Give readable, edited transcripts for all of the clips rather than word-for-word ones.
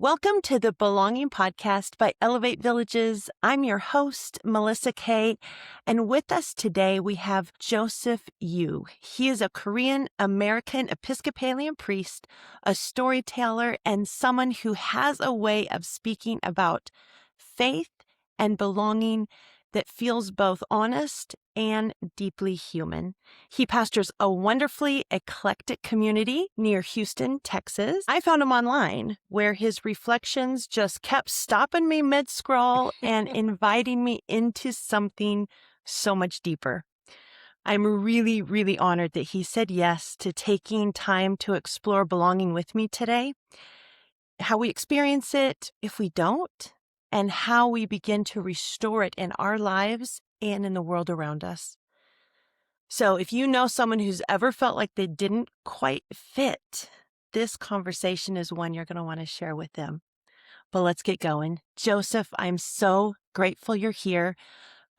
Welcome to the Belonging Podcast by Elevate Villages. I'm your host, Melissa Kay, and with us today we have Joseph Yoo. He is a Korean American Episcopalian priest, a storyteller, and someone who has a way of speaking about faith and belonging that feels both honest and deeply human. He pastors a wonderfully eclectic community near Houston, Texas. I found him online where his reflections just kept stopping me mid-scroll and inviting me into something so much deeper. I'm really, really honored that he said yes to taking time to explore belonging with me today, how we experience it if we don't, and how we begin to restore it in our lives and in the world around us. So if you know someone who's ever felt like they didn't quite fit, this conversation is one you're going to want to share with them. But let's get going. Joseph, I'm so grateful you're here.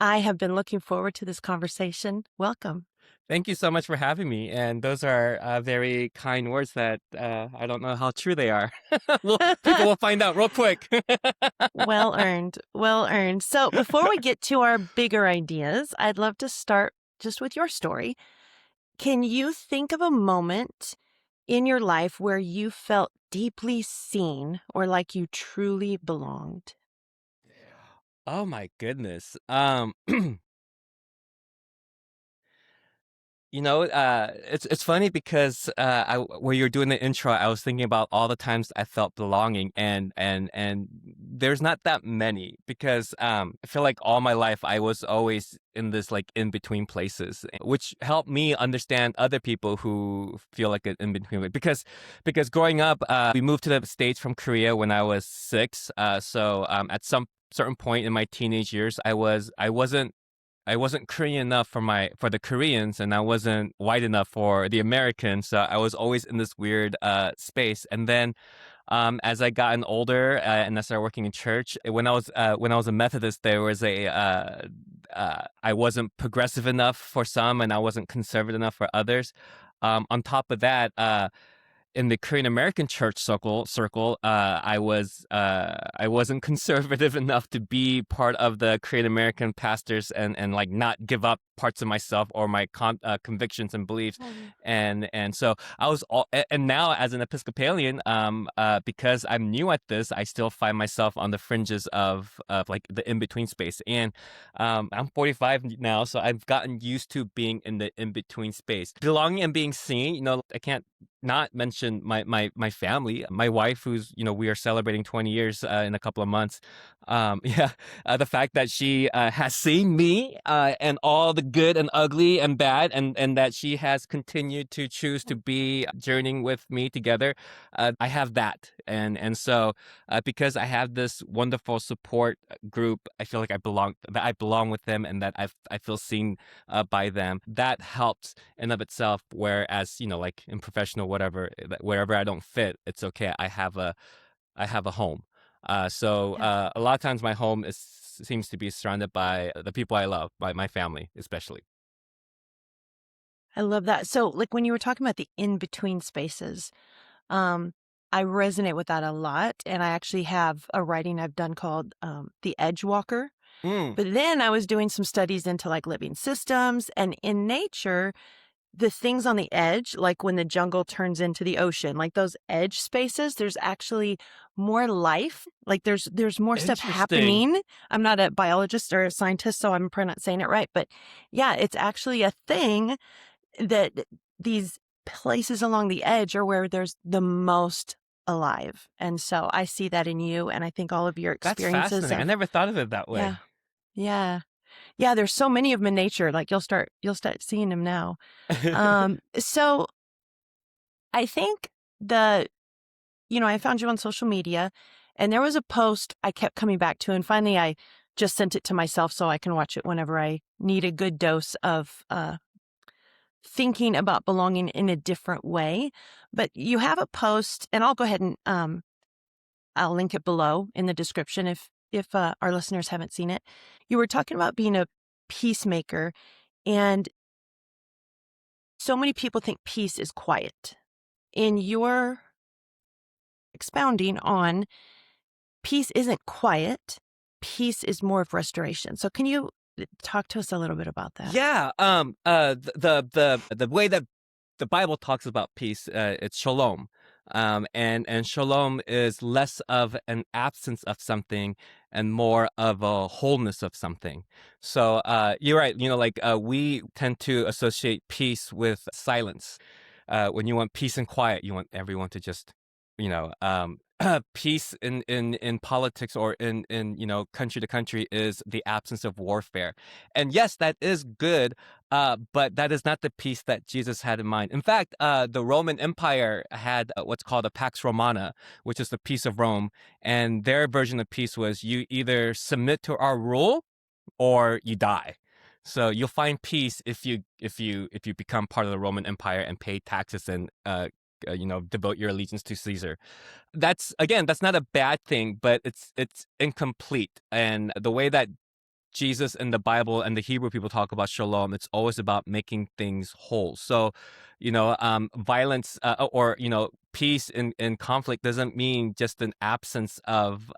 I have been looking forward to this conversation. Welcome. Thank you so much for having me. And those are very kind words that I don't know how true they are. People will find out real quick. Well earned. Well earned. So before we get to our bigger ideas, I'd love to start just with your story. Can you think of a moment in your life where you felt deeply seen or like you truly belonged? Oh my goodness. It's funny because when you were doing the intro, I was thinking about all the times I felt belonging, and there's not that many because I feel like all my life I was always in this like in between places, which helped me understand other people who feel like an in between. Because growing up, we moved to the States from Korea when I was 6. So at some certain point in my teenage years, I wasn't Korean enough for the Koreans, and I wasn't white enough for the Americans. So I was always in this weird space. And then as I gotten older and I started working in church, when I was a Methodist, there was I wasn't progressive enough for some, and I wasn't conservative enough for others. On top of that, in the Korean American church circle, I wasn't conservative enough to be part of the Korean American pastors and like not give up parts of myself or my convictions and beliefs, and so I was and now as an Episcopalian, because I'm new at this, I still find myself on the fringes of like the in between space, and I'm 45 now, so I've gotten used to being in the in between space, belonging and being seen. I can't not mention my family, my wife, who's we are celebrating 20 years in a couple of months. The fact that she has seen me and all the good and ugly and bad, and that she has continued to choose to be journeying with me together. I have that, and so because I have this wonderful support group, I feel like I belong with them, and that I feel seen by them. That helps in of itself. Whereas like in professional whatever, wherever I don't fit, it's okay. I have a home. A lot of times my home seems to be surrounded by the people I love, by my family especially. I love that. So like when you were talking about the in-between spaces, I resonate with that a lot. And I actually have a writing I've done called The Edge Walker. Mm. But then I was doing some studies into like living systems, and in nature, the things on the edge, like when the jungle turns into the ocean, like those edge spaces, there's actually more life. Like there's more stuff Interesting. happening. I'm not a biologist or a scientist, so I'm probably not saying it right. But yeah, it's actually a thing that these places along the edge are where there's the most alive. And so I see that in you, and I think all of your That's experiences fascinating. I never thought of it that yeah, way. yeah. Yeah, there's so many of them in nature. Like you'll start seeing them now. So I think I found you on social media, and there was a post I kept coming back to, and finally I just sent it to myself so I can watch it whenever I need a good dose of thinking about belonging in a different way. But you have a post, and I'll go ahead and I'll link it below in the description if our listeners haven't seen it. You were talking about being a peacemaker, and so many people think peace is quiet. In your expounding on peace isn't quiet. Peace is more of restoration. So can you talk to us a little bit about that? Yeah. The way that the Bible talks about peace, it's shalom. And shalom is less of an absence of something and more of a wholeness of something. So you're right. We tend to associate peace with silence. When you want peace and quiet, you want everyone to just, peace in politics or in country to country is the absence of warfare. And yes, that is good, but that is not the peace that Jesus had in mind. In fact, the Roman Empire had what's called a Pax Romana, which is the peace of Rome, and their version of peace was you either submit to our rule or you die. So you'll find peace if you become part of the Roman Empire and pay taxes and devote your allegiance to Caesar. That's not a bad thing, but it's incomplete. And the way that Jesus and the Bible and the Hebrew people talk about shalom, it's always about making things whole. So, violence or peace in conflict doesn't mean just an absence of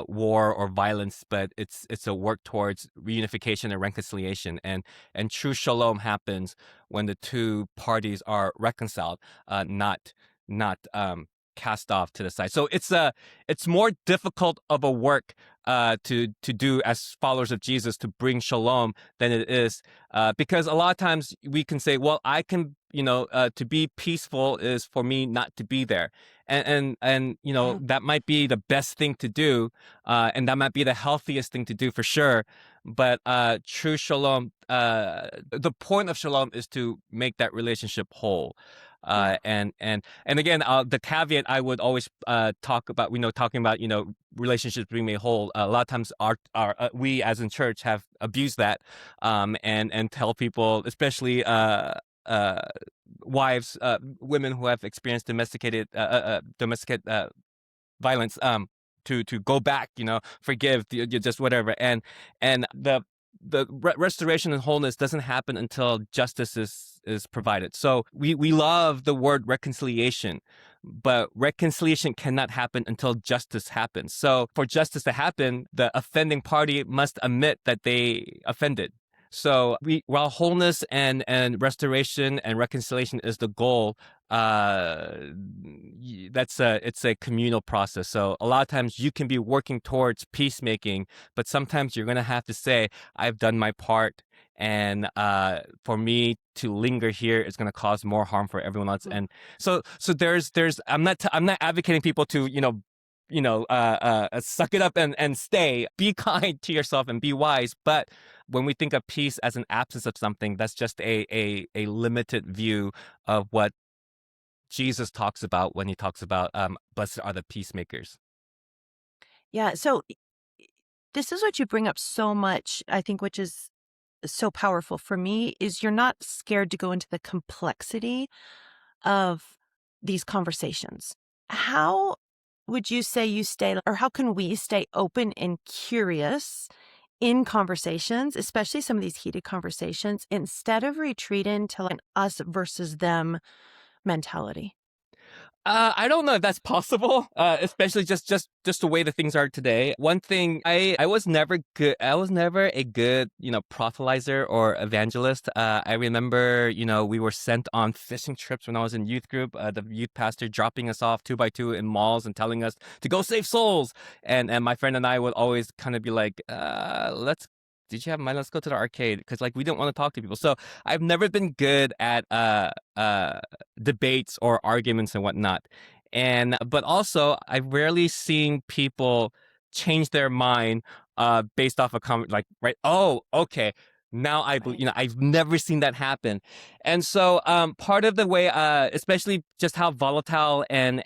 war or violence, but it's a work towards reunification and reconciliation. And true shalom happens when the two parties are reconciled, not cast off to the side. So it's more difficult of a work to do as followers of Jesus to bring shalom than it is because a lot of times we can say, well, I can, to be peaceful is for me not to be there. And that might be the best thing to do, and that might be the healthiest thing to do for sure. But true shalom, the point of shalom is to make that relationship whole. And again, the caveat I would always talk about, talking about, relationships being made whole. A lot of times, we as in church have abused that, and tell people, especially wives, women who have experienced domestic violence, to go back, forgive, just whatever, and the restoration and wholeness doesn't happen until justice is provided. So we love the word reconciliation, but reconciliation cannot happen until justice happens. So for justice to happen, the offending party must admit that they offended. So while wholeness and restoration and reconciliation is the goal, it's a communal process. So a lot of times you can be working towards peacemaking, but sometimes you're going to have to say, I've done my part. And for me to linger here is going to cause more harm for everyone else. And so there's I'm not advocating people to suck it up and stay. Be kind to yourself and be wise. But when we think of peace as an absence of something, that's just a limited view of what Jesus talks about when he talks about blessed are the peacemakers. Yeah. So this is what you bring up so much, I think, which is so powerful for me, is you're not scared to go into the complexity of these conversations. How would you say you stay, or how can we stay open and curious in conversations, especially some of these heated conversations, instead of retreating to an us versus them mentality? I don't know if that's possible, especially just the way that things are today. One thing, I was never good. I was never a good, proselytizer or evangelist. I remember, we were sent on fishing trips when I was in youth group. The youth pastor dropping us off 2 by 2 in malls and telling us to go save souls. And my friend and I would always kind of be like, did you have money? Let's go to the arcade, because we didn't want to talk to people. So I've never been good at debates or arguments and whatnot. But also I've rarely seen people change their mind based off a comment, right? Oh, okay. Now I believe, I've never seen that happen. And so part of the way, especially just how volatile and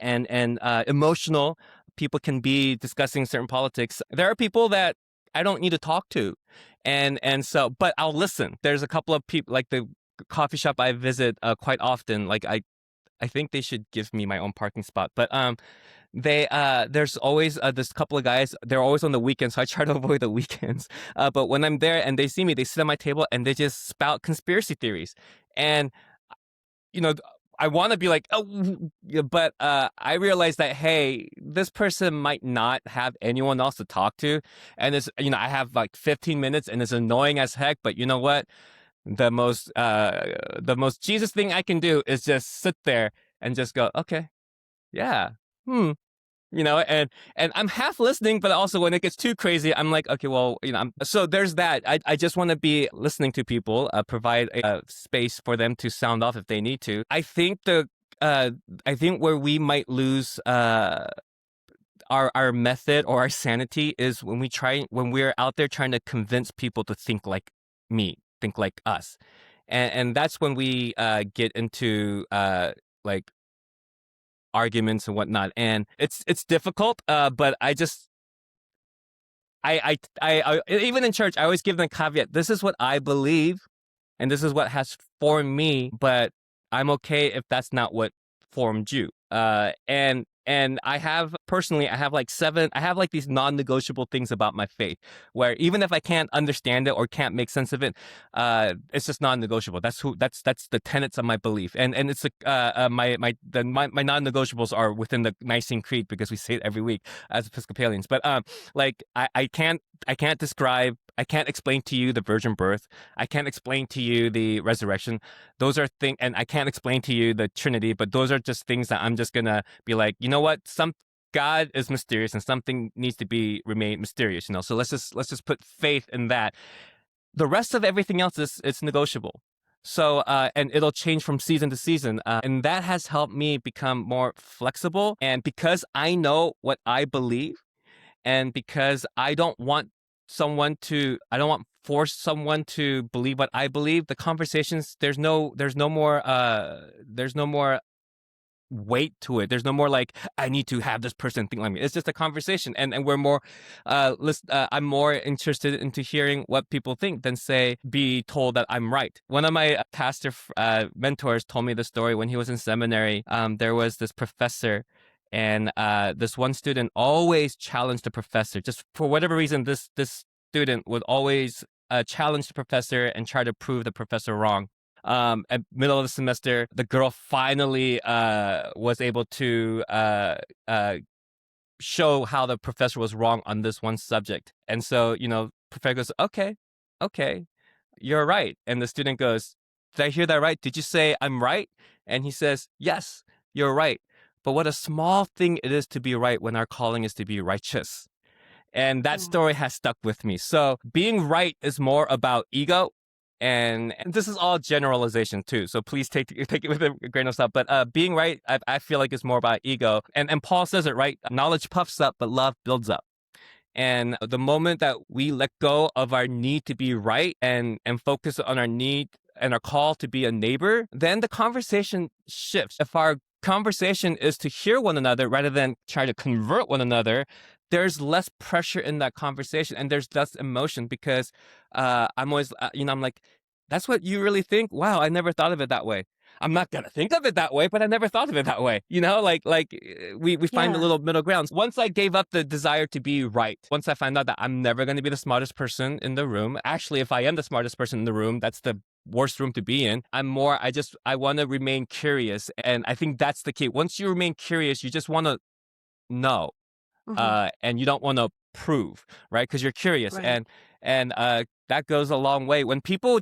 emotional people can be discussing certain politics, there are people that I don't need to talk to. But I'll listen. There's a couple of people, like the coffee shop I visit quite often. I think they should give me my own parking spot. But there's always this couple of guys. They're always on the weekends, so I try to avoid the weekends. But when I'm there and they see me, they sit at my table and they just spout conspiracy theories. And I want to be like, oh, yeah, but I realized that, hey, this person might not have anyone else to talk to, and it's, I have like 15 minutes, and it's annoying as heck. But you know what? The most Jesus thing I can do is just sit there and just go, okay, yeah, hmm, and I'm half listening, but also when it gets too crazy, I'm like, okay, well, so there's that. I just want to be listening to people, provide a space for them to sound off if they need to. I think where we might lose our method or our sanity is when we're out there trying to convince people to think like me, think like us, and that's when we get into like arguments and whatnot, and it's difficult. But I even in church, I always give them a caveat. This is what I believe, and this is what has formed me. But I'm okay if that's not what formed you. And I have personally, I have like these non-negotiable things about my faith, where even if I can't understand it or can't make sense of it, it's just non-negotiable. That's the tenets of my belief, and it's my non-negotiables are within the Nicene Creed, because we say it every week as Episcopalians. But like I can't explain to you the virgin birth. I can't explain to you the resurrection. Those are things, and I can't explain to you the Trinity, but those are just things that I'm just gonna be like, you know what? God is mysterious, and something needs to remain mysterious, So let's just put faith in that. The rest of everything else is it's negotiable. So and it'll change from season to season, and that has helped me become more flexible. And because I know what I believe, and because I don't want force someone to believe what I believe, the conversations, there's no more weight to it. There's no more like, I need to have this person think like me. It's just a conversation, and we're more I'm more interested into hearing what people think than say be told that I'm right. One of my pastor mentors told me the story. When he was in seminary, there was this professor, and this one student always challenged the professor. Just for whatever reason, this student would always challenge the professor and try to prove the professor wrong. At middle of the semester, the girl finally was able to show how the professor was wrong on this one subject. And so, professor goes, okay, you're right. And the student goes, did I hear that right? Did you say I'm right? And he says, yes, you're right. But what a small thing it is to be right when our calling is to be righteous. And that story has stuck with me. So being right is more about ego. And this is all generalization too, so please take it with a grain of salt. But being right, I feel like it's more about ego. And Paul says it right: knowledge puffs up, but love builds up. And the moment that we let go of our need to be right and focus on our need and our call to be a neighbor, then the conversation shifts. If our conversation is to hear one another rather than try to convert one another, there's less pressure in that conversation, and there's less emotion, because I'm always, I'm like, that's what you really think? Wow, I never thought of it that way. I'm not gonna think of it that way, but I never thought of it that way. We find a little middle grounds. Once I gave up the desire to be right, once I found out that I'm never going to be the smartest person in the room. Actually, if I am the smartest person in the room, that's the worst room to be in. I want to remain curious, and I think that's the key. Once you remain curious, you just want to know. And you don't want to prove, right? Because you're curious, Right. and that goes a long way. When people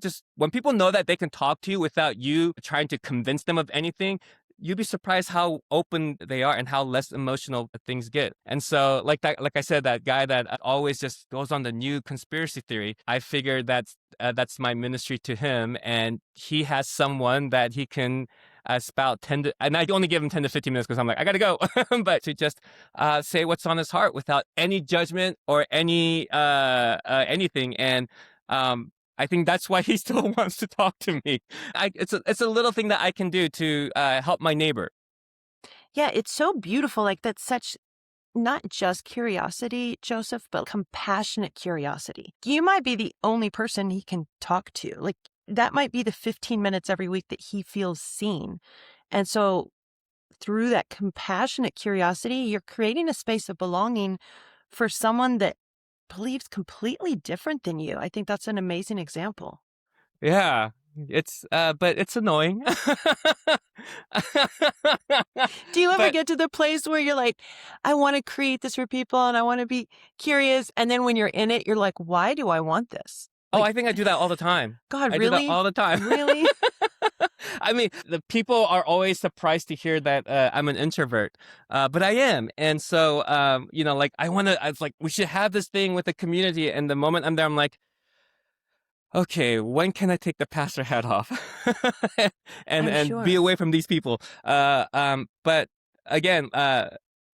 know that they can talk to you without you trying to convince them of anything, you'd be surprised how open they are and how less emotional things get. And so, like I said, that guy that always just goes on the new conspiracy theory, I figured that's my ministry to him, and he has someone that he can spout and I only give him 10 to 15 minutes because I'm like, I gotta go. But to just say what's on his heart without any judgment or anything. And I think that's why he still wants to talk to me. It's a little thing that I can do to help my neighbor. Yeah, it's so beautiful. Like, that's such not just curiosity, Joseph, but compassionate curiosity. You might be the only person he can talk to. Like, that might be the 15 minutes every week that he feels seen. And so through that compassionate curiosity, you're creating a space of belonging for someone that believes completely different than you. I think that's an amazing example. Yeah. but it's annoying. Do you ever But get to the place where you're like, I want to create this for people and I want to be curious, and then when you're in it, you're like, why do I want this? oh, Like, I think I do that all the time. God, I do that really? all the time. Really? I mean, the people are always surprised to hear that I'm an introvert, but I am. And so, like I was like, we should have this thing with the community. And the moment I'm there, I'm like, okay, when can I take the pastor hat off I'm and be sure. away from these people? But again,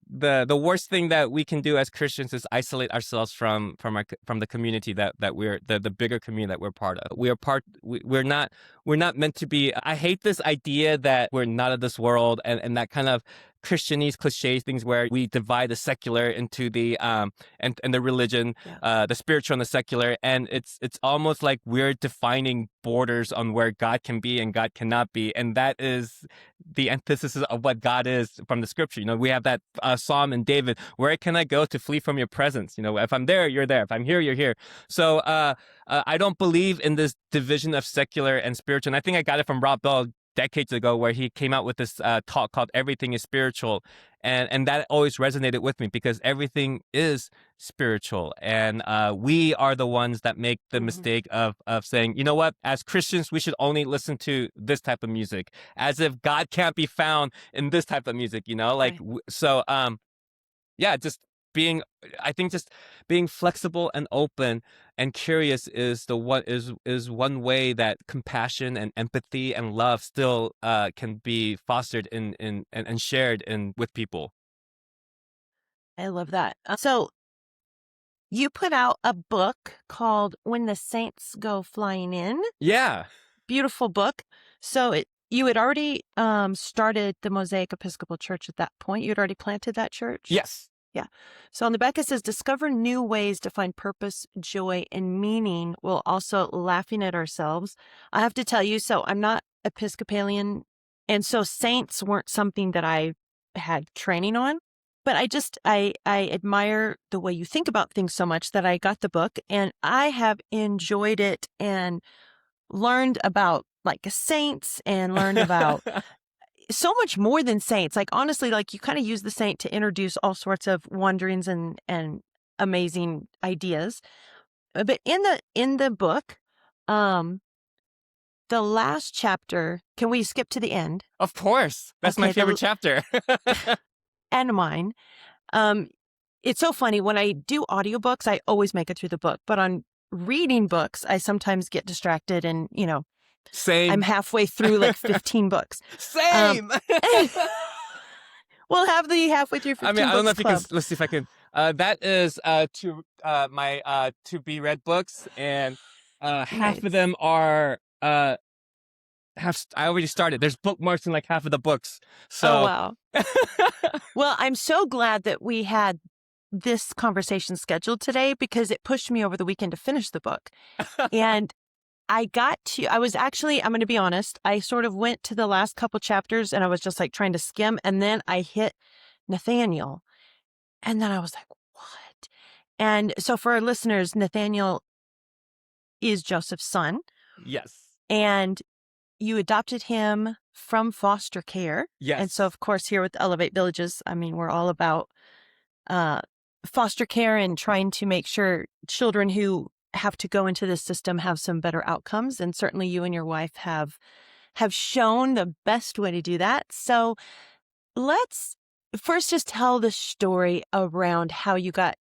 the worst thing that we can do as Christians is isolate ourselves from the community that we're the bigger community that we're part of. We're not meant to be. I hate this idea that we're not of this world and that kind of Christianese cliche things where we divide the secular into the and the religion, Yeah. the spiritual and the secular, and it's almost like we're defining borders on where God can be and God cannot be, and that is the antithesis of what God is from the scripture. We have that Psalm in David, where can I go to flee from your presence? If I'm there, you're there. If I'm here, you're here. So I don't believe in this division of secular and spiritual. And I think I got it from Rob Bell decades ago, where he came out with this talk called Everything is Spiritual. And that always resonated with me because everything is spiritual. And we are the ones that make the mistake of saying, you know what, as Christians, we should only listen to this type of music, as if God can't be found in this type of music, like, Right. yeah, I think just being flexible and open and curious is one way that compassion and empathy and love still can be fostered and shared with people. I love that. So you put out a book called When the Saints Go Flying In. Yeah. Beautiful book. So you had already started the Mosaic Episcopal Church at that point. You had already planted that church? Yes. Yeah. So on the back it says, discover new ways to find purpose, joy, and meaning while also laughing at ourselves. I have to tell you, so I'm not Episcopalian, and so saints weren't something that I had training on. But I admire the way you think about things so much that I got the book and I have enjoyed it and learned about like saints and learned about so much more than saints. Like, honestly, like you kind of use the saint to introduce all sorts of wanderings and amazing ideas. But in the book, the last chapter, can we skip to the end? Of course. That's my favorite chapter. And mine. It's so funny. When I do audiobooks, I always make it through the book. But on reading books, I sometimes get distracted and, Same. I'm halfway through like 15 books. Same. We'll have the halfway through 15 books I don't know if club. you can. Let's see if I can. That is my to be read books, and half of them are I already started. There's bookmarks in like half of the books. So. Oh, wow. Well, I'm so glad that we had this conversation scheduled today because it pushed me over the weekend to finish the book. And I'm going to be honest, I sort of went to the last couple chapters and I was just like trying to skim. And then I hit Nathaniel. And then I was like, what? And so for our listeners, Nathaniel is Joseph's son. Yes. And you adopted him from foster care. Yes. And so, of course, here with Elevate Villages, I mean, we're all about foster care and trying to make sure children who have to go into this system have some better outcomes. And certainly you and your wife have shown the best way to do that. So let's first just tell the story around how you got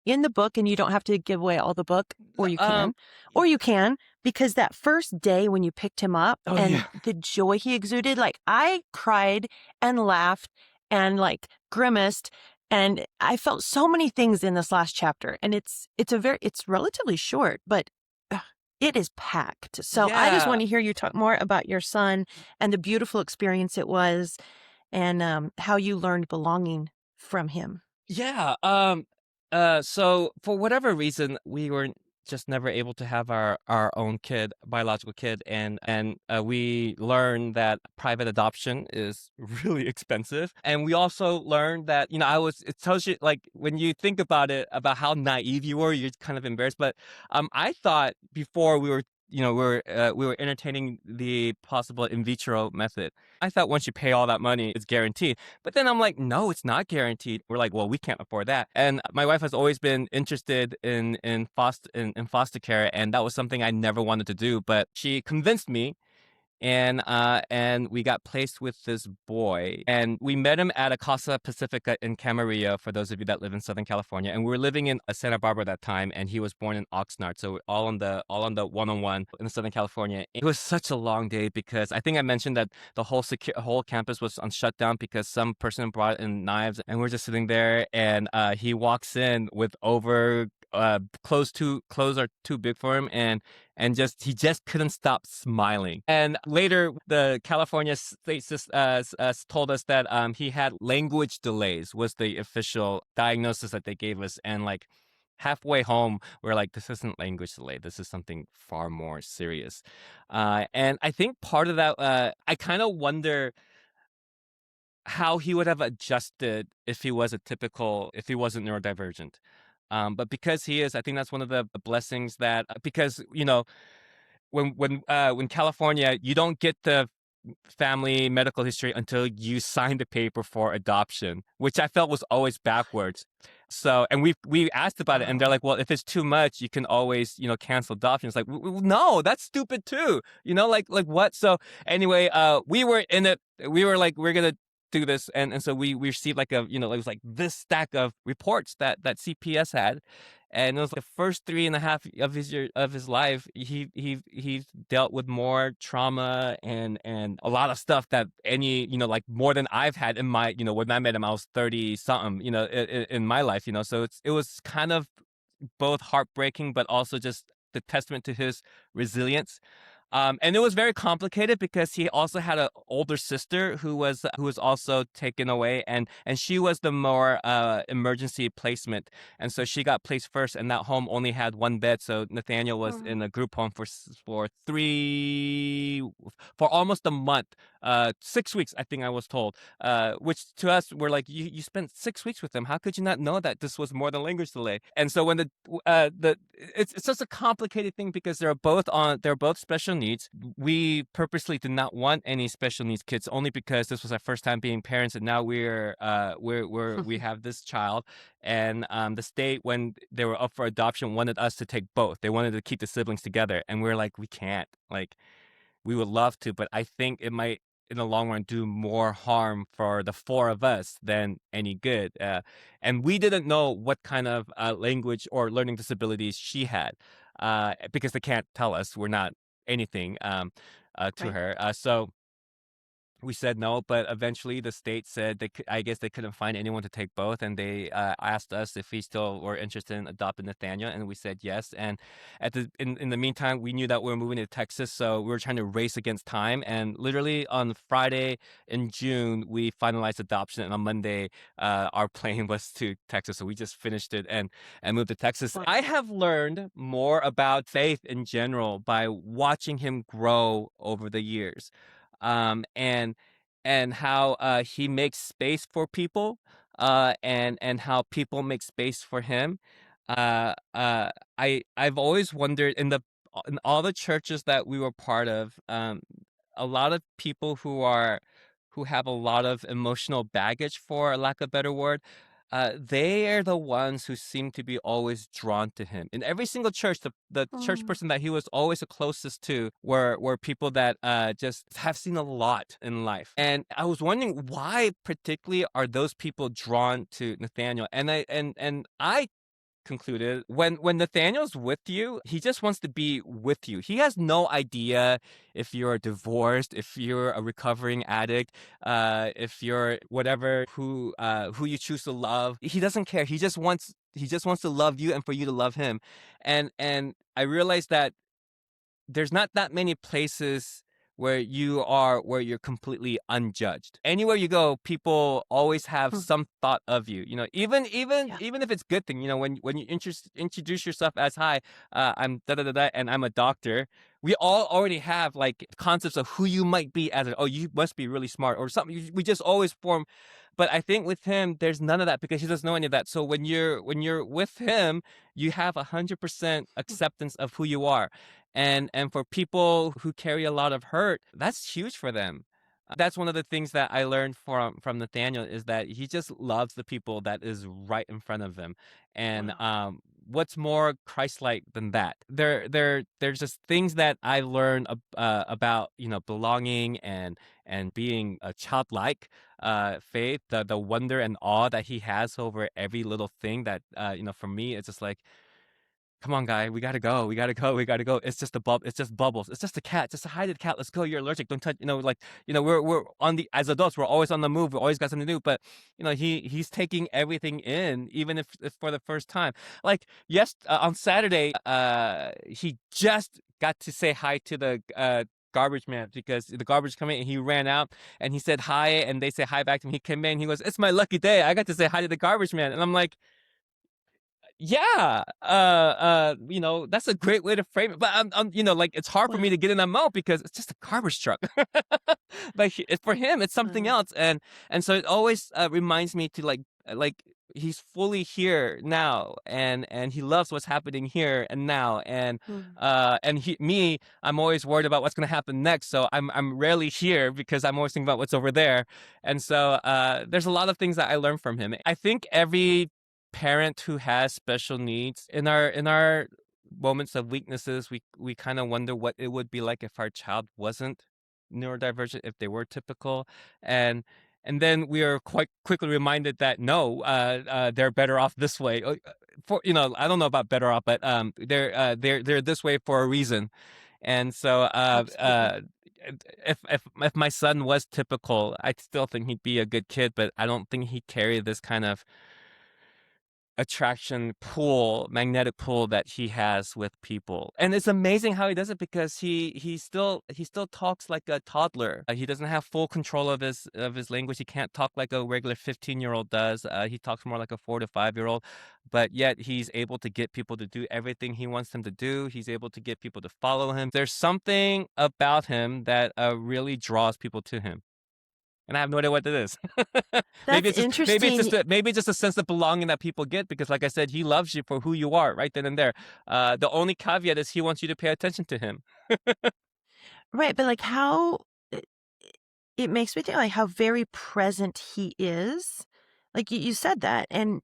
in the book, and you don't have to give away all the book, or you can, because that first day when you picked him up the joy he exuded, like I cried and laughed and like grimaced. And I felt so many things in this last chapter, and it's relatively short, but it is packed. So I just want to hear you talk more about your son and the beautiful experience it was, and how you learned belonging from him. Yeah. So for whatever reason, we were just never able to have our own biological kid, and we learned that private adoption is really expensive. And we also learned that it tells you, like, when you think about it, about how naive you were, you're kind of embarrassed. But I thought before we were we were entertaining the possible in vitro method. I thought once you pay all that money, it's guaranteed. But then I'm like, no, it's not guaranteed. We're like, well, we can't afford that. And my wife has always been interested in foster care, and that was something I never wanted to do. But she convinced me, and we got placed with this boy, and we met him at a Casa Pacifica in Camarillo, for those of you that live in Southern California. And we were living in Santa Barbara at that time, and he was born in Oxnard, so all on the 101 in Southern California. It was such a long day because I think I mentioned that the whole campus was on shutdown because some person brought in knives, and we're just sitting there, and he walks in with clothes are too big for him, and he just couldn't stop smiling. And later, the California state told us that he had language delays was the official diagnosis that they gave us. And like halfway home, we're like, this isn't language delay. This is something far more serious. And I think part of that, I kind of wonder how he would have adjusted if he wasn't neurodivergent. But because he is, I think that's one of the blessings that, because when California, you don't get the family medical history until you sign the paper for adoption, which I felt was always backwards. So, and we asked about it, and they're like, well, if it's too much, you can always cancel adoption. It's like, no, that's stupid too. Like what? So anyway, we were in it. We were like, we're gonna do this, and so we received like it was like this stack of reports that CPS had. And it was like the first 3.5 of his life, he dealt with more trauma and a lot of stuff that like more than I've had in my, when I met him, I was 30 something, in my life, so it was kind of both heartbreaking, but also just the testament to his resilience. And it was very complicated because he also had an older sister who was also taken away, and she was the more emergency placement, and so she got placed first, and that home only had one bed. So Nathaniel was in a group home for almost a month, 6 weeks, I think I was told. Which to us, we're like, you spent 6 weeks with him. How could you not know that this was more than language delay? And so when it's just a complicated thing because they're both special needs. We purposely did not want any special needs kids, only because this was our first time being parents, and now we have this child. And the state, when they were up for adoption, wanted us to take both. They wanted to keep the siblings together, and we're like, we can't. Like, we would love to, but I think it might, in the long run, do more harm for the four of us than any good. And we didn't know what kind of language or learning disabilities she had, because they can't tell us. We're not anything to Right. her. So we said no, but eventually the state said I guess they couldn't find anyone to take both, and they asked us if we still were interested in adopting Nathaniel, and we said yes. And in the meantime, we knew that we were moving to Texas, so we were trying to race against time. And literally on Friday in June, we finalized adoption, and on Monday, our plane was to Texas, so we just finished it and moved to Texas. Wow. I have learned more about faith in general by watching him grow over the years. And how he makes space for people, and how people make space for him. I've always wondered in all the churches that we were part of, a lot of people who have a lot of emotional baggage, for lack of a better word, they are the ones who seem to be always drawn to him. In every single church, the church person that he was always the closest to were people that just have seen a lot in life. And I was wondering, why particularly are those people drawn to Nathaniel? And I concluded, when Nathaniel's with you, he just wants to be with you. He has no idea if you're divorced, if you're a recovering addict, if you're whatever, who you choose to love. He doesn't care. He just wants to love you and for you to love him. And I realized that there's not that many places where you're completely unjudged. Anywhere you go, people always have some thought of you. Even Yeah. if it's good thing. When you introduce yourself as, hi, I'm da da da da, and I'm a doctor. We all already have like concepts of who you might be as oh, you must be really smart or something. We just always form. But I think with him, there's none of that because he doesn't know any of that. So when you're with him, you have 100% acceptance of who you are. And for people who carry a lot of hurt, that's huge for them. That's one of the things that I learned from Nathaniel, is that he just loves the people that is right in front of him. And Wow. what's more Christ-like than that? There's just things that I learned about, belonging and being a childlike faith, the wonder and awe that he has over every little thing that for me it's just like, come on, guy. We gotta go. We gotta go. We gotta go. It's just a It's just bubbles. It's just a cat. Just hide the cat. Let's go. You're allergic. Don't touch. We're on the as adults. We're always on the move. We always got something to do. But he's taking everything in, even if for the first time. Like yes, on Saturday, he just got to say hi to the garbage man, because the garbage come in and he ran out and he said hi and they say hi back to him. He came in. He goes, "It's my lucky day. I got to say hi to the garbage man." And I'm like, yeah, that's a great way to frame it. But like it's hard for me Wow. to get in that mode because it's just a garbage truck. But for him, it's something Wow. else, and so it always reminds me to like he's fully here now, and he loves what's happening here and now, Mm. and I'm always worried about what's going to happen next. So I'm rarely here because I'm always thinking about what's over there, and so there's a lot of things that I learned from him. I think every parent who has special needs, in our moments of weaknesses, we kind of wonder what it would be like if our child wasn't neurodivergent, if they were typical, and then we are quite quickly reminded that no, they're better off this way. For I don't know about better off, but they're this way for a reason. And so Absolutely. if my son was typical, I still think he'd be a good kid, but I don't think he'd carry this kind of magnetic pull that he has with people. And it's amazing how he does it, because he still talks like a toddler. He doesn't have full control of his language. He can't talk like a regular 15-year-old does. He talks more like a 4 to 5-year-old, but yet he's able to get people to do everything he wants them to do. He's able to get people to follow him. There's something about him that really draws people to him, and I have no idea what it is. maybe That's it's just maybe it's just interesting. a sense of belonging that people get, because, like I said, he loves you for who you are right then and there. The only caveat is he wants you to pay attention to him. Right, but like how it makes me think like how very present he is. Like you said that, and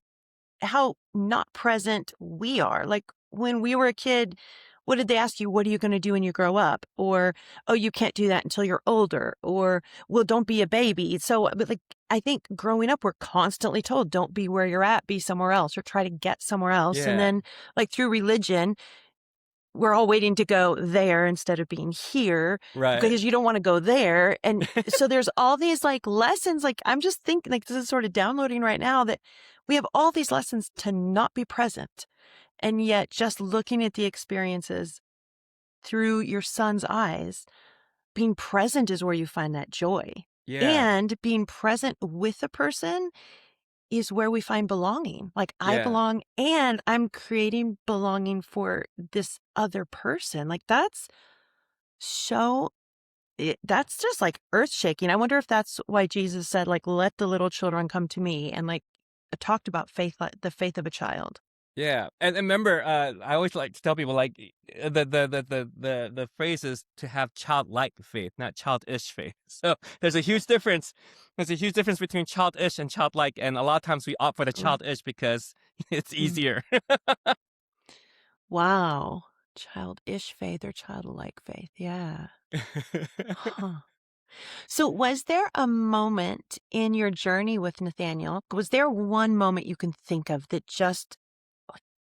how not present we are. Like when we were a kid, what did they ask you? What are you going to do when you grow up? Or, oh, you can't do that until you're older. Or, well, don't be a baby. So, but like, I think growing up, we're constantly told, don't be where you're at, be somewhere else, or try to get somewhere else. And Yeah, then, like, through religion, we're all waiting to go there instead of being here right. because you don't want to go there. And so there's all these like lessons. Like I'm just thinking, like this is sort of downloading right now that we have all these lessons to not be present. And yet just looking at the experiences through your son's eyes, being present is where you find that joy. Yeah, And being present with a person is where we find belonging. Like I yeah, belong and I'm creating belonging for this other person. Like so that's just like earth shaking. I wonder if that's why Jesus said, like, let the little children come to me, and like talked about faith, like the faith of a child. yeah. And remember, I always like to tell people, like, the phrase is to have childlike faith, not childish faith. So there's a huge difference. There's a huge difference between childish and childlike, and a lot of times we opt for the Right. childish because it's Mm. easier. Wow. Childish faith or childlike faith. Yeah. Huh. So, was there a moment in your journey with Nathaniel? Was there one moment you can think of that just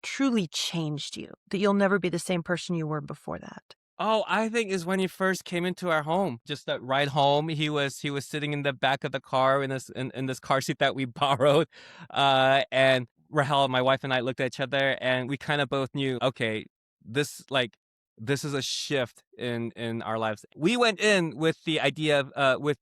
truly changed you, that you'll never be the same person you were before that? Oh, I think is when he first came into our home. Just that ride home, he was sitting in the back of the car in this car seat that we borrowed, and Rahel, my wife, and I looked at each other, and we kind of both knew, okay, this like this is a shift in our lives. We went in with the idea of with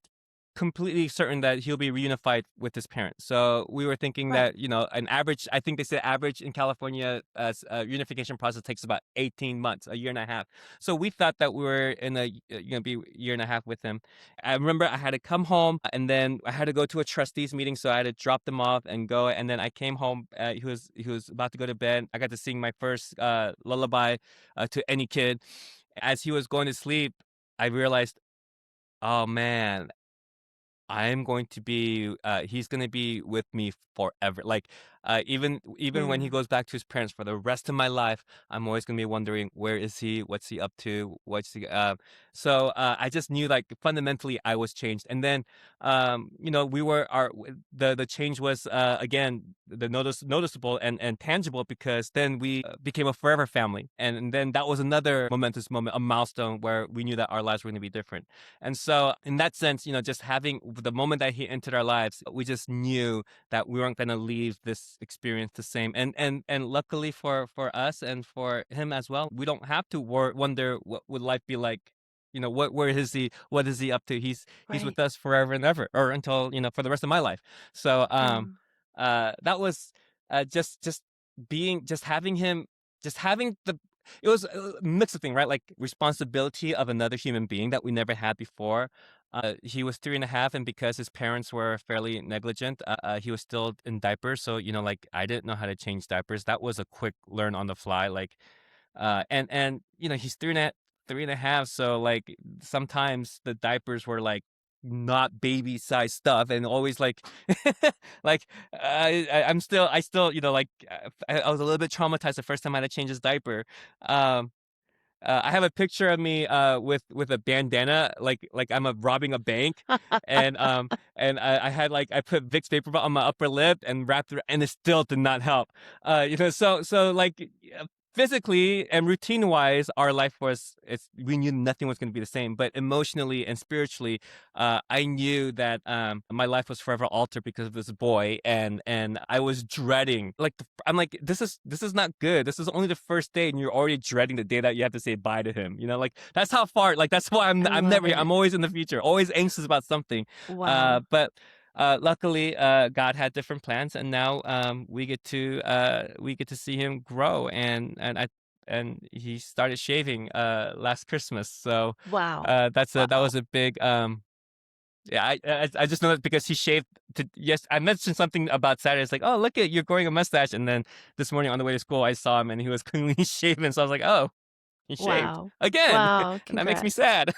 completely certain that he'll be reunified with his parents. So we were thinking Right. that, an average, I think they said average in California, unification process takes about 18 months, a year and a half. So we thought that we were in be a year and a half with him. I remember I had to come home and then I had to go to a trustees meeting. So I had to drop them off and go. And then I came home. He was about to go to bed. I got to sing my first lullaby to any kid. As he was going to sleep, I realized, oh man, I'm going to be he's going to be with me forever. Like even when he Yeah. goes back to his parents for the rest of my life, I'm always going to be wondering, where is he? What's he up to? What's he I just knew, like, fundamentally I was changed. And then we were our the change was again the noticeable and tangible, because then we became a forever family. And then that was another momentous moment, a milestone where we knew that our lives were going to be different. And so, in that sense, just having the moment that he entered our lives, we just knew that we weren't going to leave this experience the same. And luckily for us and for him as well, we don't have to wonder what would life be like. Where is he? What is he up to? He's Right. with us forever and ever, or until for the rest of my life. So that was just being just having him, just having the it was a mix of things, right? Like responsibility of another human being that we never had before. He was 3.5, and because his parents were fairly negligent, he was still in diapers. So, like, I didn't know how to change diapers. That was a quick learn on the fly. Like, and he's 3.5, so like sometimes the diapers were like not baby size stuff, and always like like I still like I was a little bit traumatized the first time I had to change his diaper. um I have a picture of me with a bandana, like I'm robbing a bank, and I had, like, I put Vicks vapor on my upper lip and wrapped it, and it still did not help. So like, physically and routine wise, our life was, we knew nothing was going to be the same, but emotionally and spiritually, I knew that my life was forever altered because of this boy. And I was dreading, like, I'm like, this is not good. This is only the first day, and you're already dreading the day that you have to say bye to him. Like, that's how far. Like, that's why I'm I I'm love never. it. I'm always in the future, always anxious about something. Wow. But luckily, God had different plans, and now we get to see him grow. And he started shaving last Christmas. So Wow. that Wow. was a big yeah, I just know that because he shaved. Yes, I mentioned something about Saturday. It's like, oh, look at, you're growing a mustache. And then this morning on the way to school, I saw him and he was cleanly shaven. So I was like, oh, he shaved Wow. again, Wow. and that makes me Congrats. sad.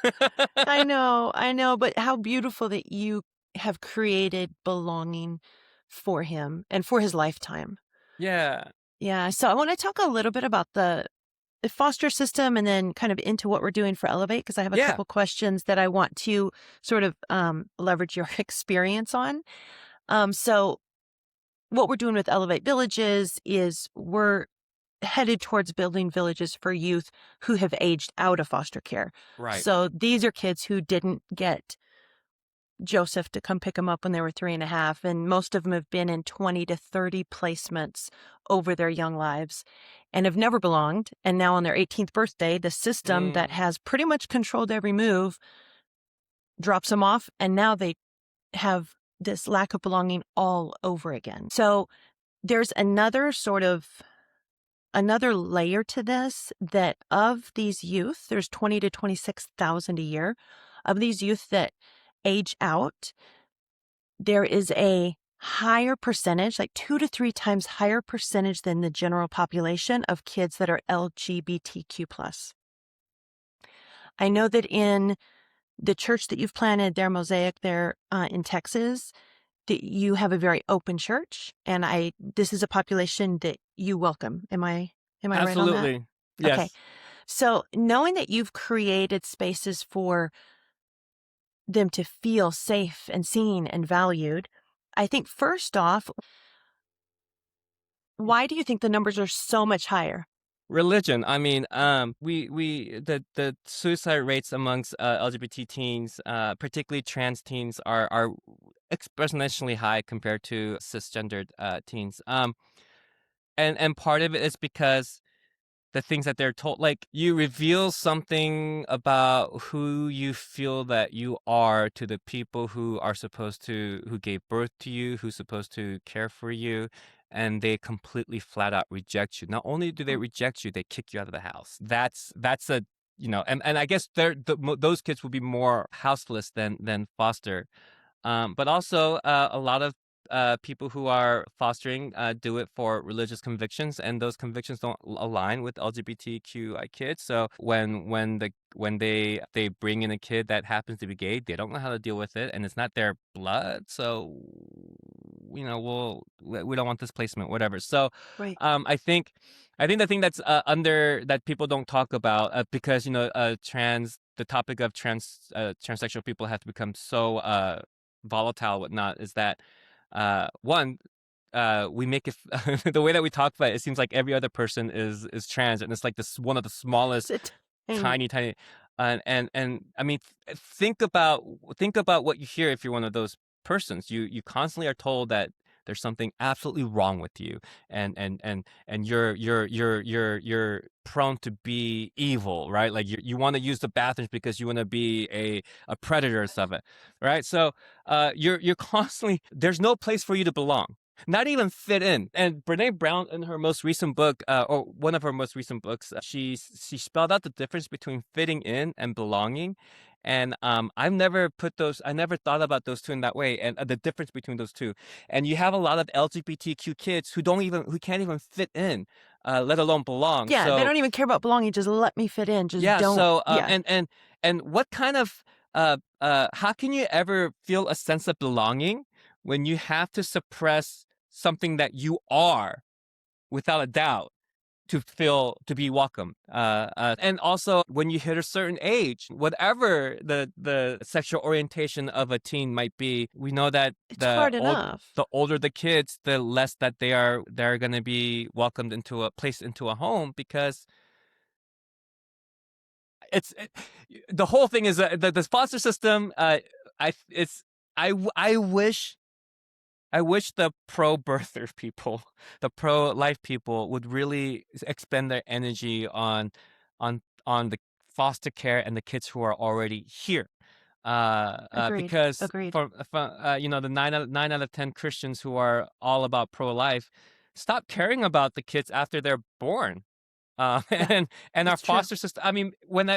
I know, but how beautiful that you have created belonging for him and for his lifetime. Yeah, Yeah. So I want to talk a little bit about the foster system and then kind of into what we're doing for Elevate, because I have a yeah, couple questions that I want to sort of leverage your experience on. So what we're doing with Elevate Villages is we're headed towards building villages for youth who have aged out of foster care. right. So these are kids who didn't get Joseph to come pick them up when they were 3.5. And most of them have been in 20 to 30 placements over their young lives and have never belonged. And now on their 18th birthday, the system that Mm. has pretty much controlled every move drops them off. And now they have this lack of belonging all over again. So there's another layer to this, that of these youth, there's 20 to 26,000 a year of these youth that age out. There is a higher percentage, like 2 to 3 times higher percentage than the general population of kids that are LGBTQ plus. I know that in the church that you've planted there, Mosaic, there in Texas, that you have a very open church, and this is a population that you welcome. Am I right on that? Absolutely. Okay. Yes. So knowing that you've created spaces for them to feel safe and seen and valued, I think first off, why do you think the numbers are so much higher? Religion. I mean, the suicide rates amongst LGBT teens, particularly trans teens, are exponentially high compared to cisgendered teens. And part of it is because the things that they're told, like, you reveal something about who you feel that you are to the people who gave birth to you, who's supposed to care for you, and they completely flat out reject you. Not only do they Mm, reject you, they kick you out of the house. That's a and I guess those kids will be more houseless than foster. But also, a lot of people who are fostering do it for religious convictions, and those convictions don't align with LGBTQI kids. So when they bring in a kid that happens to be gay, they don't know how to deal with it, and it's not their blood. So we don't want this placement, whatever. So Right. I think the thing that's under that people don't talk about because the topic of transsexual people have to become so volatile, whatnot, is that one, we make it the way that we talk about it, it seems like every other person is trans, and it's like this one of the smallest, It's tiny. tiny, and I mean, think about what you hear if you're one of those persons. You constantly are told that there's something absolutely wrong with you, and you're prone to be evil, right? Like you want to use the bathrooms because you want to be a predator or something, right? So you're constantly, there's no place for you to belong, not even fit in. And Brene Brown, in her most recent book, or one of her most recent books, she spelled out the difference between fitting in and belonging. And I never thought about those two in that way, and the difference between those two. And you have a lot of LGBTQ kids who can't even fit in, let alone belong. Yeah, they So don't even care about belonging. Just let me fit in. Just yeah, don't. so Yeah. and what kind of how can you ever feel a sense of belonging when you have to suppress something that you are without a doubt to be welcome? And also, when you hit a certain age, whatever the sexual orientation of a teen might be, we know that It's hard enough. the older the kids, the less that they're going to be welcomed placed into a home, because it's the whole thing is the foster system. I it's I wish the pro birther people, the pro life people, would really expend their energy on the foster care and the kids who are already here. Agreed. Because Agreed. the nine out of 10 Christians who are all about pro life stop caring about the kids after they're born. Yeah, And our it's true. foster system. I mean, when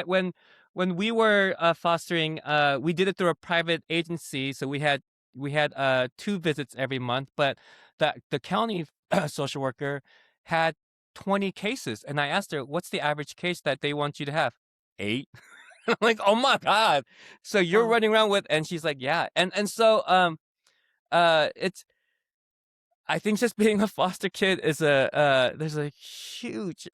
we were fostering, we did it through a private agency, so we had 2 visits every month. But the county social worker had 20 cases, and I asked her, "What's the average case that they want you to have?" 8. I'm like, "Oh my god!" So you're Wow. running around with, and she's like, "Yeah," and so it's. I think just being a foster kid is there's a huge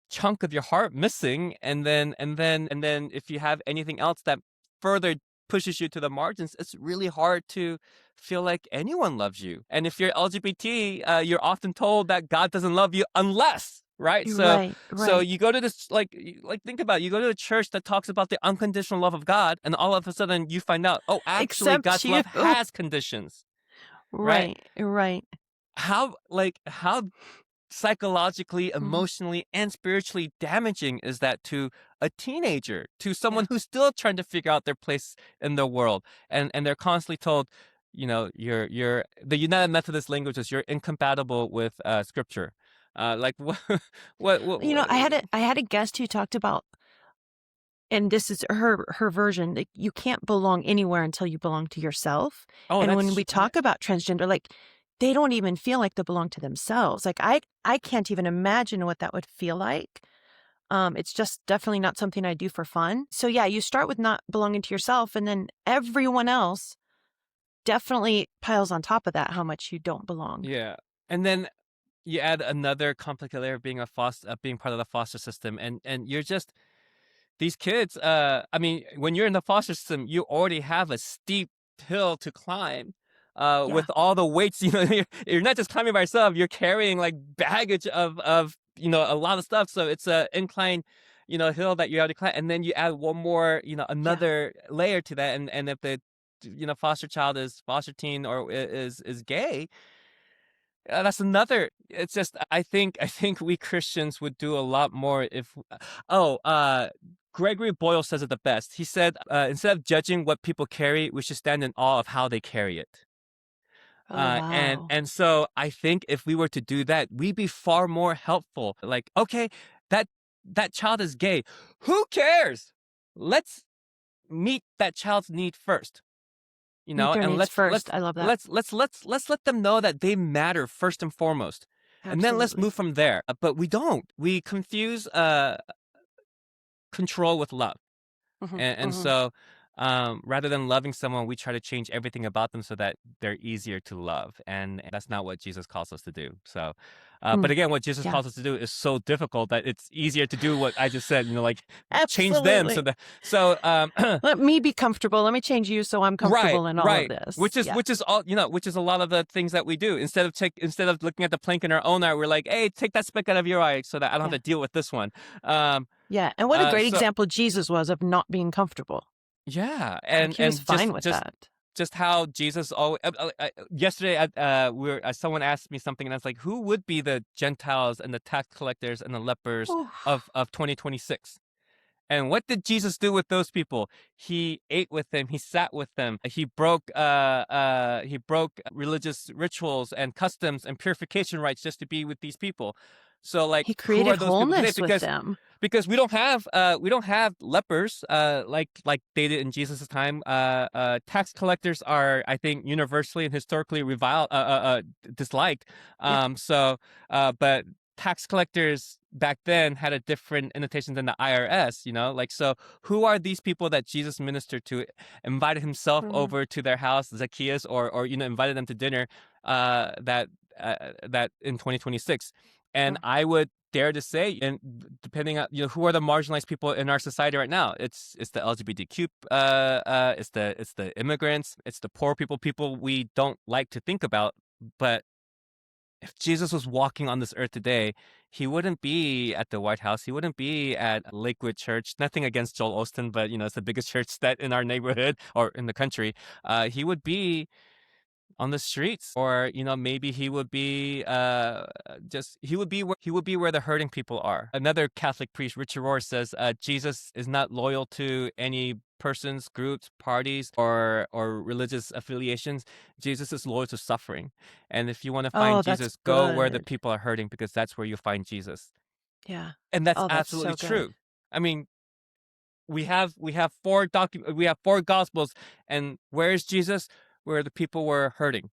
chunk of your heart missing, and then if you have anything else that further pushes you to the margins, it's really hard to feel like anyone loves you. And if you're LGBT, you're often told that God doesn't love you unless, right? You're So right. so Right. you go to this, like think about it, you go to a church that talks about the unconditional love of God, and all of a sudden you find out, oh, actually Except God's you. love has conditions, right? Right. Right. How psychologically, Mhm. emotionally, and spiritually damaging is that to a teenager, to Yeah. someone who's still trying to figure out their place in the world, and they're constantly told, you're the United Methodist language is you're incompatible with Scripture. Like what, what? I had a guest who talked about, and this is her version, like, you can't belong anywhere until you belong to yourself. Oh, And when we yeah, talk about transgender, like, they don't even feel like they belong to themselves. Like, I can't even imagine what that would feel like. It's just definitely not something I do for fun. So yeah, you start with not belonging to yourself, and then everyone else definitely piles on top of that how much you don't belong. yeah, and then you add another complicated layer of being part of the foster system, and you're just these kids. I mean, when you're in the foster system, you already have a steep hill to climb. Yeah. With all the weights, you're not just climbing by yourself. You're carrying like baggage of a lot of stuff. So it's a incline, hill that you have to climb, and then you add one more, Yeah. another layer to that. And if the foster teen or is gay, that's another. It's just I think we Christians would do a lot more if. Oh, Gregory Boyle says it the best. He said, instead of judging what people carry, we should stand in awe of how they carry it. Oh, And wow. and so I think if we were to do that, we'd be far more helpful. Like, okay, that that child is gay. Who cares? Let's meet that child's need first. you Meet know, their and needs first. I love that. let's let them know that they matter first and foremost, and then let's Absolutely. move from there. But we don't. We confuse control with love. Mhm, And mhm. so, rather than loving someone, we try to change everything about them so that they're easier to love. And that's not what Jesus calls us to do. So, but Mm, again, what Jesus yeah, calls us to do is so difficult that it's easier to do what I just said, like change them. absolutely. So, Let me be comfortable. Let me change you so I'm right, comfortable in all of right. this. Yeah, Which is all, which is a lot of the things that we do. Instead of looking at the plank in our own eye, we're like, hey, take that speck out of your eye so that I don't have yeah, to deal with this one. Um, yeah. And what a great so example Jesus was of not being comfortable. yeah, Like, he was and fine with that. just how Jesus always. Yesterday, someone asked me something, and I was like, "Who would be the Gentiles and the tax collectors and the lepers Oof. of 2026?" And what did Jesus do with those people? He ate with them. He sat with them. He broke religious rituals and customs and purification rites just to be with these people. So, like, He who are created those people today? wholeness with them. Because we don't have lepers like they did in Jesus' time. Tax collectors are, I think, universally and historically reviled, disliked. Yeah. But tax collectors back then had a different annotation than the IRS, like, so who are these people that Jesus ministered to, invited himself Mm, over to their house, Zacchaeus, or invited them to dinner, that in 2026. And mm. I would dare to say, and depending on, who are the marginalized people in our society right now, it's the LGBTQ, it's the immigrants, it's the poor people we don't like to think about. But if Jesus was walking on this earth today, he wouldn't be at the White House. He wouldn't be at Lakewood Church. Nothing against Joel Osteen, but it's the biggest church that in our neighborhood or in the country. He would be on the streets, or maybe he would be just he would be where the hurting people are. Another Catholic priest, Richard Rohr, says Jesus is not loyal to any persons, groups, parties, or religious affiliations. Jesus is loyal to suffering. And if you want to find Oh, that's Jesus, go where the good. people are hurting, because that's where you'll find Jesus. Yeah. And that's Oh, that's absolutely so good. true. I mean, we have four gospels, and where is Jesus? Where the people were hurting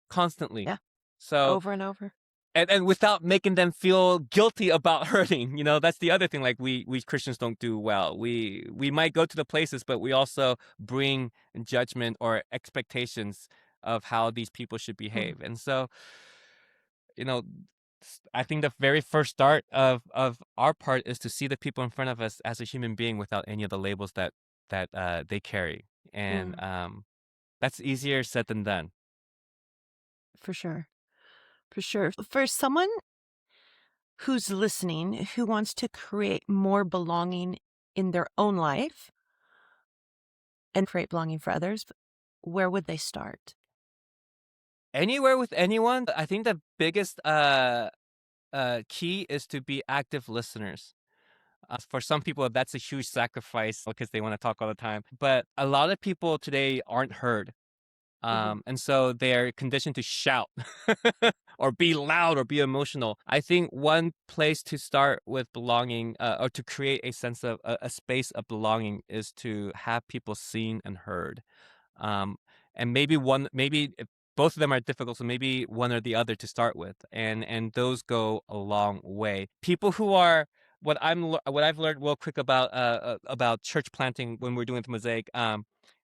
constantly. Yeah. So, Over and over. and without making them feel guilty about hurting. That's the other thing, like we Christians don't do well. We might go to the places, but we also bring judgment or expectations of how these people should Mm, behave. And so, you know I think the very first start of our part is to see the people in front of us as a human being without any of the labels that they carry. And mm, that's easier said than done. for sure. For sure. For someone who's listening, who wants to create more belonging in their own life and create belonging for others, where would they start? Anywhere with anyone, I think the biggest key is to be active listeners. For some people, that's a huge sacrifice because they want to talk all the time. But a lot of people today aren't heard. Hmm. And so they're conditioned to shout or be loud or be emotional. I think one place to start with belonging, or to create a sense of a space of belonging, is to have people seen and heard. Um, and maybe if both of them are difficult, so maybe one or the other to start with, and those go a long way. People who are what I've learned real quick about church planting when we're doing the mosaic.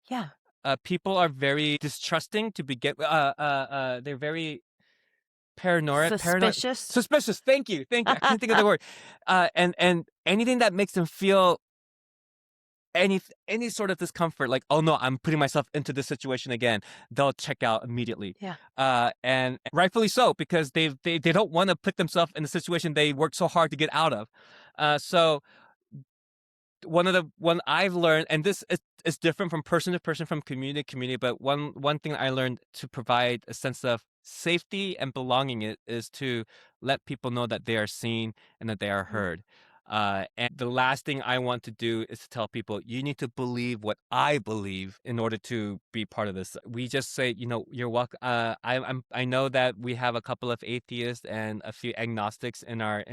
Yeah. People are very distrusting to begin. They're very paranoid, Suspicious. suspicious. Thank you. I can't think of the word. And anything that makes them feel any sort of discomfort, like, oh no, I'm putting myself into this situation again, they'll check out immediately. Yeah. And rightfully so, because they don't want to put themselves in a situation they worked so hard to get out of. So one I've learned, and this is different from person to person, from community to community, but one thing I learned to provide a sense of safety and belonging is to let people know that they are seen and that they are Mm, heard. And the last thing I want to do is to tell people, you need to believe what I believe in order to be part of this. We just say, you're welcome. I know that we have a couple of atheists and a few agnostics in our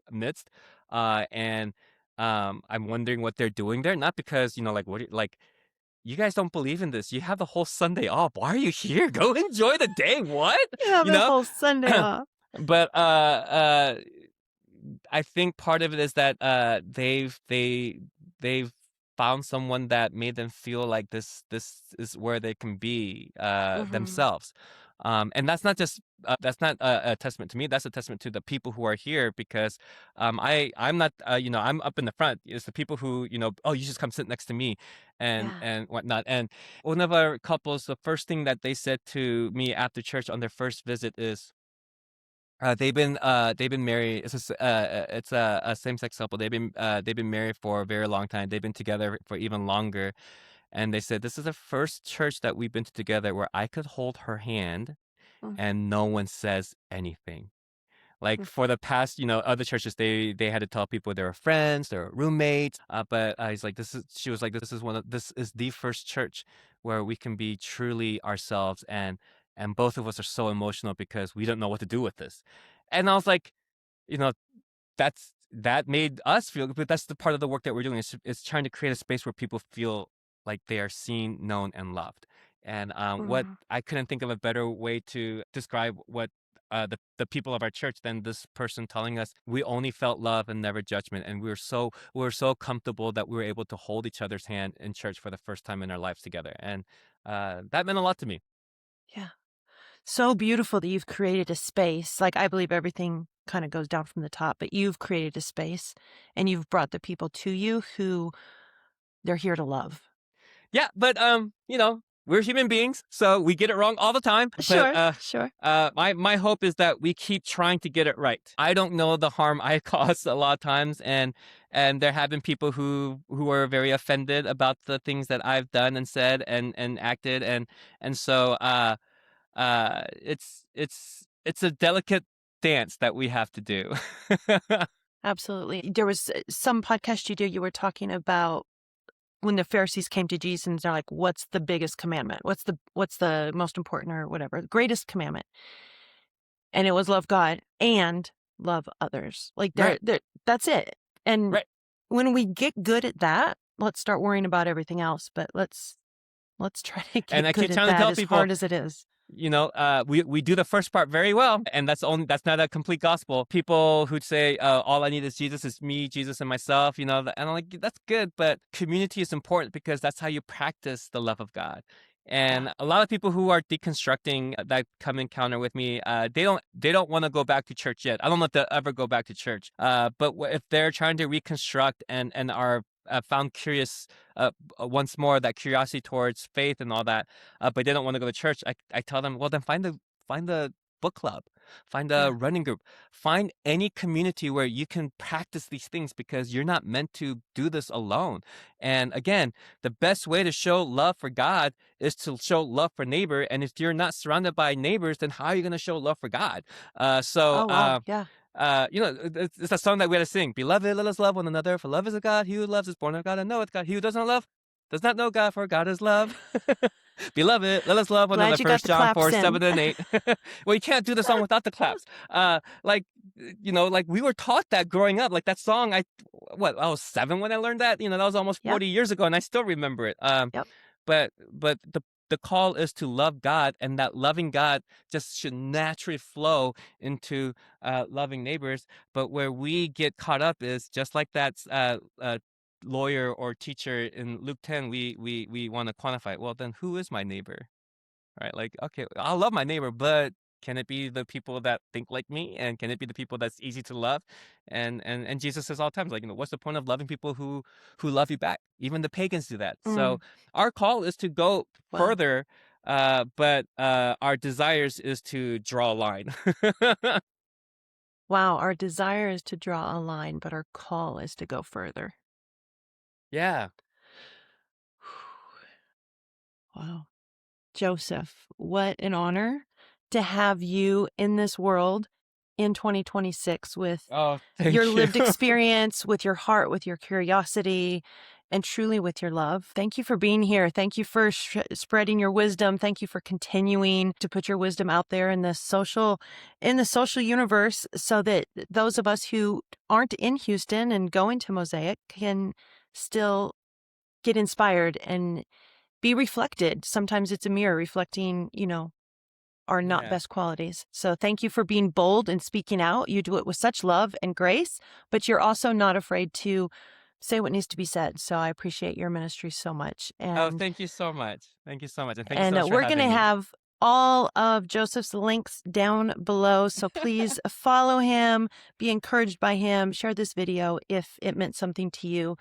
midst, and I'm wondering what they're doing there. Not because like, what like you guys don't believe in this. You have the whole Sunday off. Why are you here? Go enjoy the day. What? You have You a know? whole Sunday off. But I think part of it is that they've found someone that made them feel like this is where they can be Hmm. themselves. And that's not just that's not a testament to me. That's a testament to the people who are here, because I'm not I'm up in the front. It's the people who, oh, you just come sit next to me Yeah. and whatnot. And one of our couples, the first thing that they said to me after church on their first visit is, they've been married. It's a same sex couple. They've been married for a very long time. They've been together for even longer. And they said, this is the first church that we've been to together where I could hold her hand Mm-hmm. and no one says anything. Like for the past, other churches, they had to tell people they were friends, they were roommates. But she was like, this is the first church where we can be truly ourselves, and both of us are so emotional because we don't know what to do with this. And I was like, you know, that made us feel good, but that's the part of the work that we're doing. Is trying to create a space where people feel like they are seen, known, and loved. And what Mm-hmm. I couldn't think of a better way to describe what the people of our church than this person telling us we only felt love and never judgment, and we were so comfortable that we were able to hold each other's hand in church for the first time in our lives together, and that meant a lot to me. Yeah. So beautiful that you've created a space. Like, I believe everything kind of goes down from the top, but you've created a space and you've brought the people to you who they're here to love. Yeah, but we're human beings, so we get it wrong all the time. But Sure, sure. my hope is that we keep trying to get it right. I don't know the harm I caused a lot of times, and there have been people who are very offended about the things that I've done and said and acted, and so it's a delicate dance that we have to do. Absolutely. There was some podcast you did, you were talking about when the Pharisees came to Jesus and they're like, what's the biggest commandment? What's the most important or whatever, greatest commandment? And it was love God and love others. Like Right, that's it. And right. when we get good at that, let's start worrying about everything else. But let's try to And get I keep good at trying to that tell as people, hard as it is. we do the first part very well, and that's not a complete gospel. People who say, all I need is Jesus, is me, Jesus, and myself, and I'm like, that's good, but community is important because that's how you practice the love of God. Yeah. And a lot of people who are deconstructing that come encounter with me, they don't want to go back to church yet. I don't know if they'll ever go back to church. But if they're trying to reconstruct and are found curious, once more, that curiosity towards faith and all that, but they don't want to go to church, I tell them, well, then find the book club, find a Yeah. running group, find any community where you can practice these things, because you're not meant to do this alone. And again, the best way to show love for God is to show love for neighbor. And if you're not surrounded by neighbors, then how are you going to show love for God? So Oh, wow. Yeah. it's a song that we had to sing. Beloved, let us love one another, for love is of God. He who loves is born of God and knoweth God. He who does not love does not know God, for God is love. Beloved, let us love one Glad another. you got First the John claps 4, in. 7 and 8. Well, you can't do the song without the claps. Like, like we were taught that growing up. Like that song, I was 7 when I learned that. That was almost Yep. 40 years ago, and I still remember it. Yep. But the call is to love God, and that loving God just should naturally flow into loving neighbors. But where we get caught up is just like that lawyer or teacher in Luke 10. We want to quantify it. Well, then who is my neighbor? Right? Like, okay, I love my neighbor, but can it be the people that think like me, and can it be the people that's easy to love? And Jesus says all the times, like, what's the point of loving people who love you back? Even the pagans do that. So Mm. our call is to go Wow. further, but our desires is to draw a line. Wow. Our desire is to draw a line, but our call is to go further. Yeah. Wow. Joseph, what an honor to have you in this world in 2026 with Oh, your thank you. lived experience, with your heart, with your curiosity, and truly with your love. Thank you for being here. Thank you for spreading your wisdom. Thank you for continuing to put your wisdom out there in the social universe, so that those of us who aren't in Houston and going to Mosaic can still get inspired and be reflected. Sometimes it's a mirror reflecting, our not Yeah. best qualities. So thank you for being bold and speaking out. You do it with such love and grace, but you're also not afraid to say what needs to be said. So I appreciate your ministry so much. Oh, And thank you so much. Thank you so much. And thank you so and much for we're going to having me. have all of Joseph's links down below. So please follow him, be encouraged by him, share this video if it meant something to you.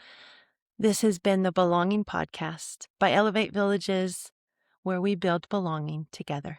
This has been the Belonging Podcast by Elevate Villages, where we build belonging together.